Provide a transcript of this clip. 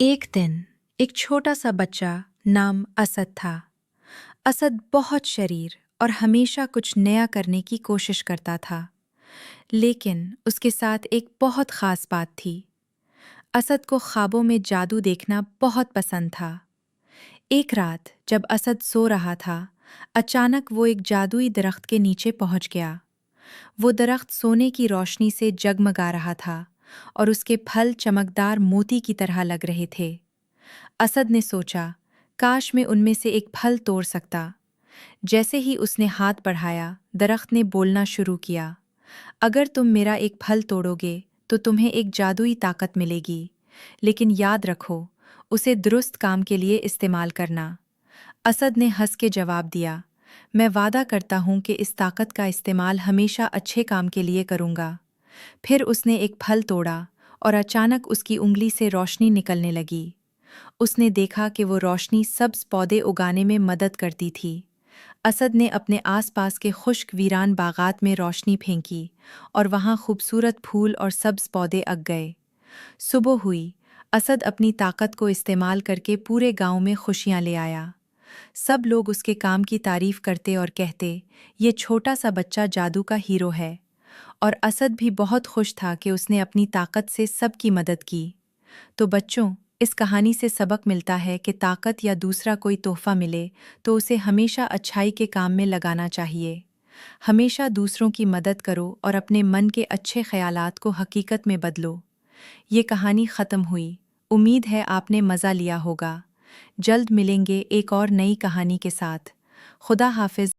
एक दिन एक छोटा सा बच्चा नाम असद था। असद बहुत शरीर और हमेशा कुछ नया करने की कोशिश करता था, लेकिन उसके साथ एक बहुत खास बात थी। असद को ख्वाबों में जादू देखना बहुत पसंद था। एक रात जब असद सो रहा था, अचानक वो एक जादुई दरख्त के नीचे पहुंच गया। वो दरख्त सोने की रोशनी से जगमगा रहा था और उसके फल चमकदार मोती की तरह लग रहे थे। असद ने सोचा, काश मैं उनमें से एक फल तोड़ सकता। जैसे ही उसने हाथ बढ़ाया, दरख्त ने बोलना शुरू किया, अगर तुम मेरा एक फल तोड़ोगे तो तुम्हें एक जादुई ताकत मिलेगी, लेकिन याद रखो, उसे दुरुस्त काम के लिए इस्तेमाल करना। असद ने हंस के जवाब दिया, मैं वादा करता हूँ कि इस ताकत का इस्तेमाल हमेशा अच्छे काम के लिए करूँगा। फिर उसने एक फल तोड़ा और अचानक उसकी उंगली से रोशनी निकलने लगी। उसने देखा कि वो रोशनी सब्ज पौधे उगाने में मदद करती थी। असद ने अपने आसपास के खुश्क वीरान बागात में रोशनी फेंकी और वहाँ खूबसूरत फूल और सब्ज पौधे अग गए। सुबह हुई, असद अपनी ताकत को इस्तेमाल करके पूरे गांव में खुशियां ले आया। सब लोग उसके काम की तारीफ करते और कहते, ये छोटा सा बच्चा जादू का हीरो है। और असद भी बहुत खुश था कि उसने अपनी ताकत से सबकी मदद की। तो बच्चों, इस कहानी से सबक मिलता है कि ताकत या दूसरा कोई तोहफा मिले तो उसे हमेशा अच्छाई के काम में लगाना चाहिए। हमेशा दूसरों की मदद करो और अपने मन के अच्छे ख्यालात को हकीकत में बदलो। ये कहानी ख़त्म हुई। उम्मीद है आपने मज़ा लिया होगा। जल्द मिलेंगे एक और नई कहानी के साथ। खुदा हाफिज।